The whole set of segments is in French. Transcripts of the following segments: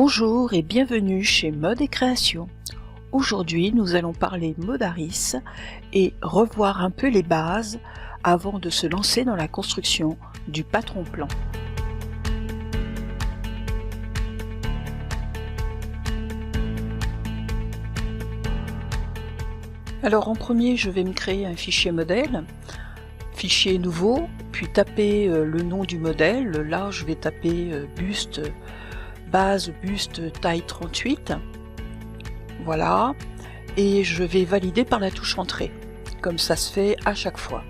Bonjour et bienvenue chez Mode et Création. Aujourd'hui, nous allons parler Modaris et revoir un peu les bases avant de se lancer dans la construction du patron plan. Alors en premier, je vais me créer un fichier modèle, fichier nouveau, puis taper le nom du modèle. Là, je vais taper buste, base buste taille 38. Voilà, et je vais valider par la touche entrée, comme ça se fait à chaque fois.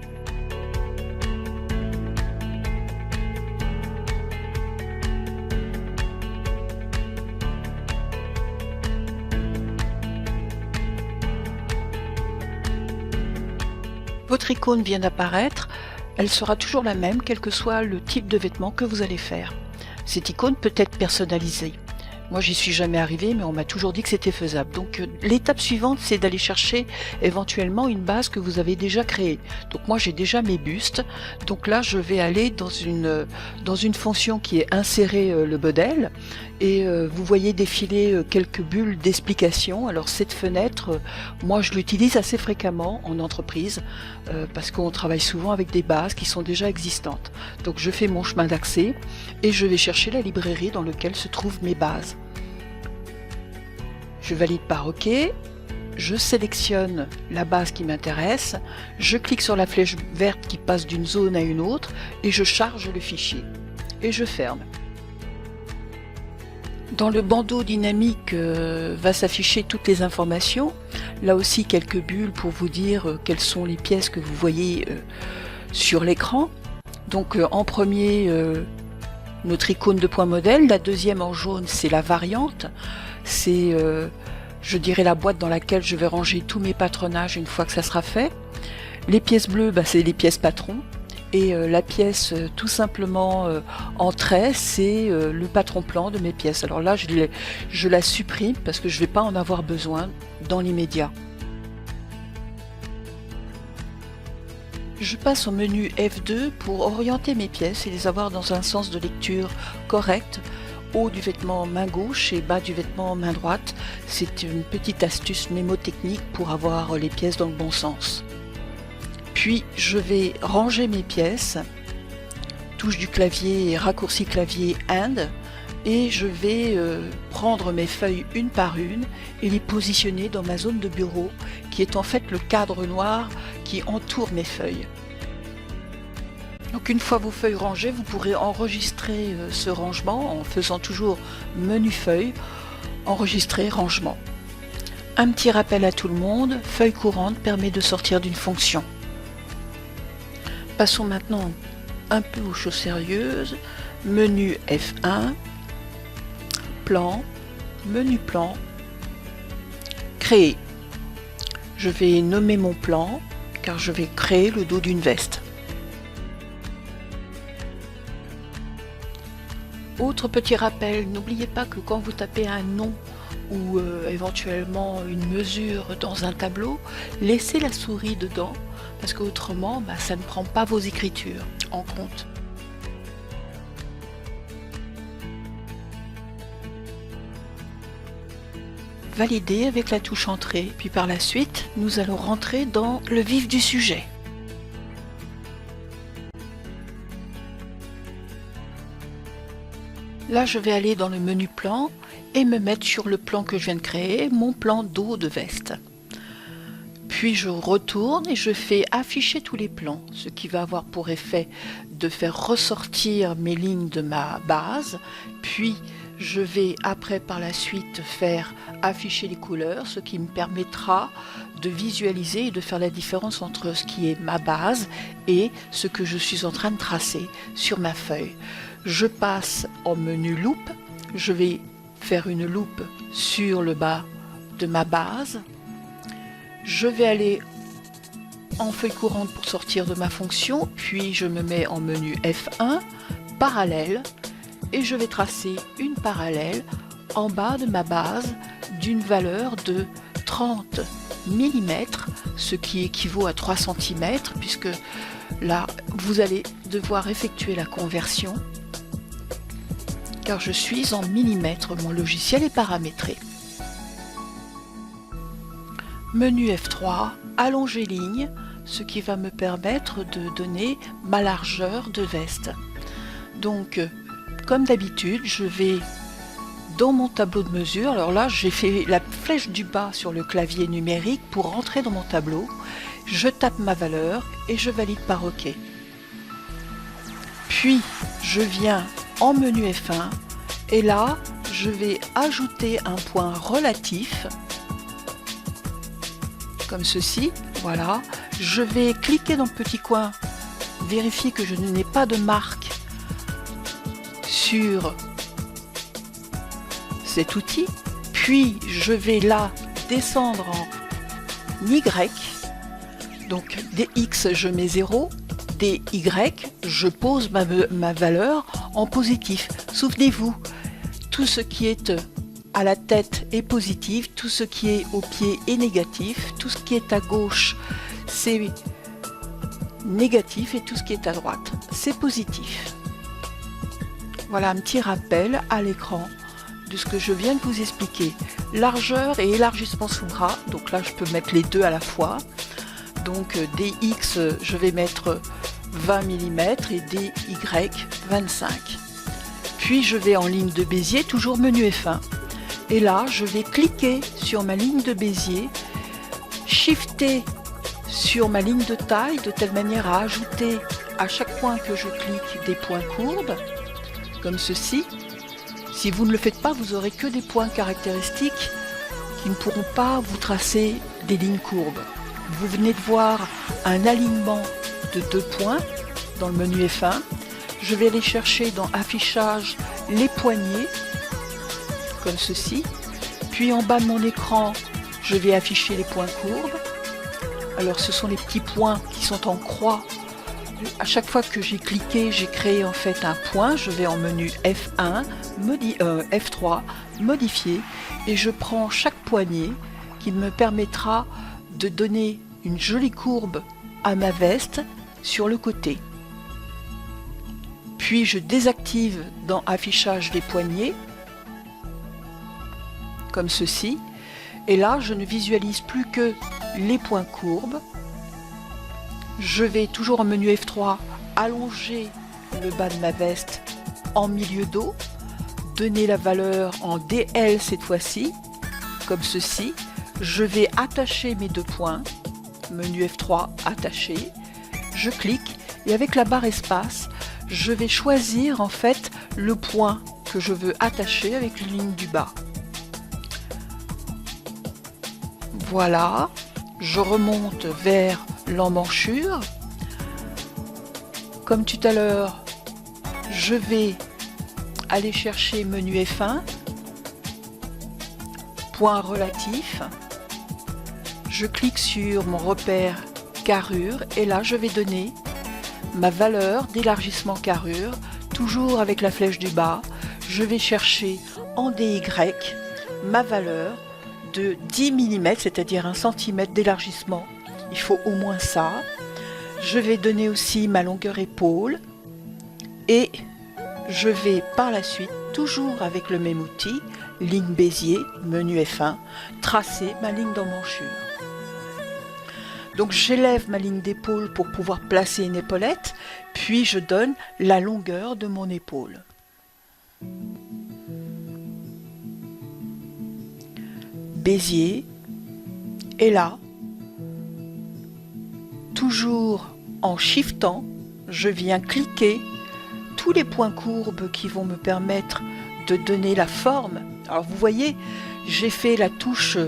Votre icône vient d'apparaître, elle sera toujours la même quel que soit le type de vêtement que vous allez faire. Cette icône peut être personnalisée. Moi j'y suis jamais arrivée, mais on m'a toujours dit que c'était faisable. Donc l'étape suivante, c'est d'aller chercher éventuellement une base que vous avez déjà créée. Donc moi j'ai déjà mes bustes, donc là je vais aller dans une fonction qui est insérer le modèle, et vous voyez défiler quelques bulles d'explication. Alors cette fenêtre, moi je l'utilise assez fréquemment en entreprise, parce qu'on travaille souvent avec des bases qui sont déjà existantes. Donc je fais mon chemin d'accès, et je vais chercher la librairie dans laquelle se trouvent mes bases. Je valide par OK, je sélectionne la base qui m'intéresse, je clique sur la flèche verte qui passe d'une zone à une autre et je charge le fichier. Et je ferme. Dans le bandeau dynamique va s'afficher toutes les informations. Là aussi quelques bulles pour vous dire quelles sont les pièces que vous voyez sur l'écran. Donc en premier, notre icône de point modèle. La deuxième en jaune, c'est la variante. C'est, je dirais, la boîte dans laquelle je vais ranger tous mes patronages une fois que ça sera fait. Les pièces bleues, c'est les pièces patrons. Et la pièce tout simplement en trait, c'est le patron plan de mes pièces. Alors là, je la supprime parce que je ne vais pas en avoir besoin dans l'immédiat. Je passe au menu F2 pour orienter mes pièces et les avoir dans un sens de lecture correct. Haut du vêtement main gauche et bas du vêtement main droite. C'est une petite astuce mémotechnique pour avoir les pièces dans le bon sens. Puis je vais ranger mes pièces, touche du clavier et raccourci clavier AND, et je vais prendre mes feuilles une par une et les positionner dans ma zone de bureau qui est en fait le cadre noir qui entoure mes feuilles. Donc une fois vos feuilles rangées, vous pourrez enregistrer ce rangement en faisant toujours menu feuille, enregistrer rangement. Un petit rappel à tout le monde, feuille courante permet de sortir d'une fonction. Passons maintenant un peu aux choses sérieuses. Menu F1, plan, menu plan, créer. Je vais nommer mon plan car je vais créer le dos d'une veste. Autre petit rappel, n'oubliez pas que quand vous tapez un nom ou éventuellement une mesure dans un tableau, laissez la souris dedans parce qu'autrement ça ne prend pas vos écritures en compte. Validez avec la touche entrée, puis par la suite nous allons rentrer dans le vif du sujet. Là, je vais aller dans le menu plan et me mettre sur le plan que je viens de créer, mon plan dos de veste. Puis je retourne et je fais afficher tous les plans, ce qui va avoir pour effet de faire ressortir mes lignes de ma base. Puis je vais après par la suite faire afficher les couleurs, ce qui me permettra de visualiser et de faire la différence entre ce qui est ma base et ce que je suis en train de tracer sur ma feuille. Je passe en menu loupe, je vais faire une loupe sur le bas de ma base. Je vais aller en feuille courante pour sortir de ma fonction, puis je me mets en menu F1, parallèle, et je vais tracer une parallèle en bas de ma base d'une valeur de 30 mm, ce qui équivaut à 3 cm, puisque là, vous allez devoir effectuer la conversion. car je suis en millimètres, mon logiciel est paramétré. Menu F3, allonger ligne, ce qui va me permettre de donner ma largeur de veste. Donc, comme d'habitude, je vais dans mon tableau de mesure. Alors là, j'ai fait la flèche du bas sur le clavier numérique pour rentrer dans mon tableau. Je tape ma valeur et je valide par OK. Puis, je viens en menu F1 et là, je vais ajouter un point relatif, comme ceci. Voilà. Je vais cliquer dans le petit coin, vérifier que je n'ai pas de marque sur cet outil, puis je vais là descendre en Y, donc des X je mets 0, des Y je pose ma valeur en positif. Souvenez-vous, tout ce qui est à la tête est positif, tout ce qui est au pied est négatif, tout ce qui est à gauche c'est négatif et tout ce qui est à droite c'est positif. Voilà un petit rappel à l'écran de ce que je viens de vous expliquer. Largeur et élargissement sous bras, donc là je peux mettre les deux à la fois. Donc DX je vais mettre 20 mm et DY 25. Puis je vais en ligne de Bézier, toujours menu F1. Et là je vais cliquer sur ma ligne de Bézier, shifter sur ma ligne de taille de telle manière à ajouter à chaque point que je clique des points courbes, comme ceci. Si vous ne le faites pas, vous aurez que des points caractéristiques qui ne pourront pas vous tracer des lignes courbes. Vous venez de voir un alignement de 2 points dans le menu F1. Je vais aller chercher dans affichage les poignées, comme ceci. Puis en bas de mon écran, je vais afficher les points courbes. Alors ce sont les petits points qui sont en croix. À chaque fois que j'ai cliqué, j'ai créé en fait un point. Je vais en menu F1, F3, modifier, et je prends chaque poignée qui me permettra de donner une jolie courbe à ma veste sur le côté. Puis je désactive dans affichage des poignées, comme ceci. Et là, je ne visualise plus que les points courbes. Je vais toujours en menu F3 allonger le bas de ma veste en milieu dos, donner la valeur en DL cette fois-ci, comme ceci. Je vais attacher mes 2 points, menu F3 attacher, je clique et avec la barre espace, je vais choisir en fait le point que je veux attacher avec la ligne du bas. Voilà, je remonte vers l'emmanchure. Comme tout à l'heure, je vais aller chercher menu F1, point relatif. Je clique sur mon repère carrure et là je vais donner ma valeur d'élargissement carrure, toujours avec la flèche du bas. Je vais chercher en DY ma valeur de 10 mm, c'est-à-dire 1 cm d'élargissement. Il faut au moins ça. Je vais donner aussi ma longueur épaule et je vais par la suite, toujours avec le même outil, ligne Bézier, menu F1, tracer ma ligne d'emmanchure. Donc j'élève ma ligne d'épaule pour pouvoir placer une épaulette, puis je donne la longueur de mon épaule. Bézier, et là, toujours en shiftant, je viens cliquer tous les points courbes qui vont me permettre de donner la forme. Alors vous voyez, j'ai fait la touche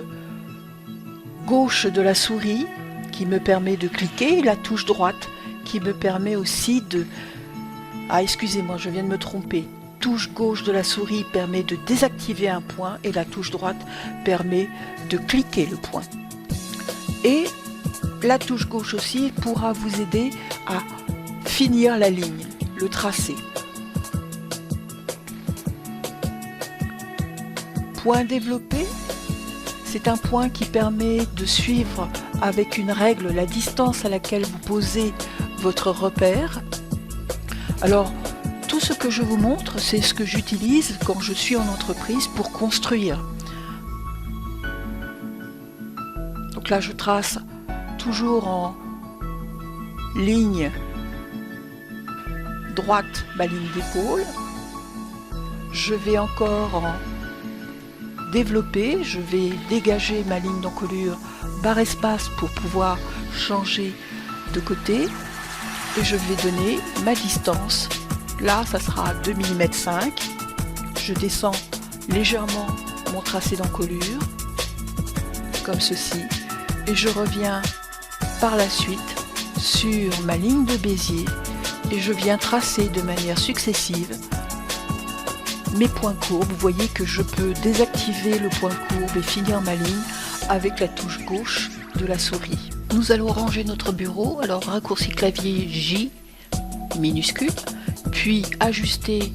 gauche de la souris qui me permet de cliquer et la touche droite qui me permet aussi de... Ah, excusez-moi, je viens de me tromper. Touche gauche de la souris permet de désactiver un point et la touche droite permet de cliquer le point. Et la touche gauche aussi pourra vous aider à finir la ligne, le tracé. Point développé, c'est un point qui permet de suivre avec une règle la distance à laquelle vous posez votre repère. Alors, tout ce que je vous montre, c'est ce que j'utilise quand je suis en entreprise pour construire. Donc là, je trace toujours en ligne droite ma ligne d'épaule. Je vais encore en développer, je vais dégager ma ligne d'encolure barre espace pour pouvoir changer de côté et je vais donner ma distance. Là, ça sera 2 mm 5. Je descends légèrement mon tracé d'encolure comme ceci et je reviens par la suite sur ma ligne de Bézier et je viens tracer de manière successive mes points courbes. Vous voyez que je peux désactiver le point courbe et finir ma ligne avec la touche gauche de la souris. Nous allons ranger notre bureau, alors raccourci clavier J minuscule, puis ajuster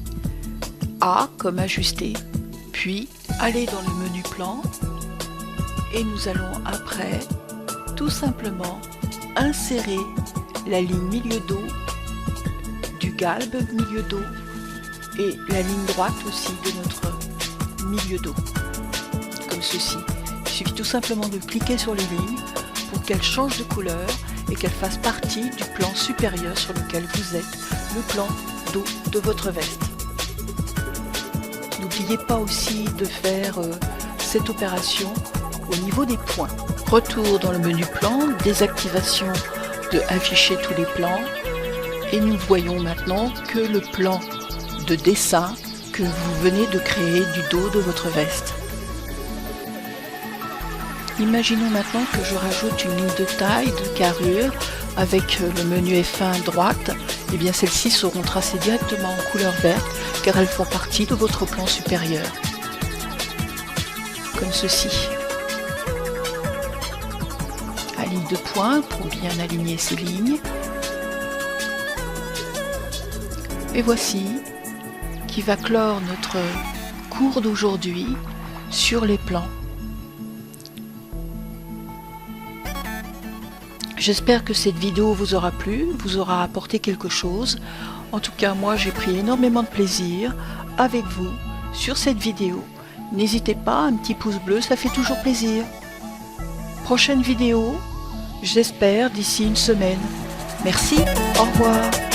A comme ajuster, puis aller dans le menu plan et nous allons après tout simplement insérer la ligne milieu dos du galbe milieu dos et la ligne droite aussi de notre milieu dos, comme ceci. Il suffit tout simplement de cliquer sur les lignes pour qu'elles changent de couleur et qu'elles fassent partie du plan supérieur sur lequel vous êtes, le plan dos de votre veste. N'oubliez pas aussi de faire cette opération au niveau des points. Retour dans le menu plan, désactivation de afficher tous les plans et nous voyons maintenant que le plan de dessin que vous venez de créer du dos de votre veste. Imaginons maintenant que je rajoute une ligne de taille, de carrure avec le menu F1 droite. Et bien celles-ci seront tracées directement en couleur verte car elles font partie de votre plan supérieur. Comme ceci. À ligne de pointe pour bien aligner ces lignes. Et voici qui va clore notre cours d'aujourd'hui sur les plans. J'espère que cette vidéo vous aura plu, vous aura apporté quelque chose. En tout cas, moi j'ai pris énormément de plaisir avec vous sur cette vidéo. N'hésitez pas, un petit pouce bleu, ça fait toujours plaisir. Prochaine vidéo, j'espère d'ici une semaine. Merci, au revoir.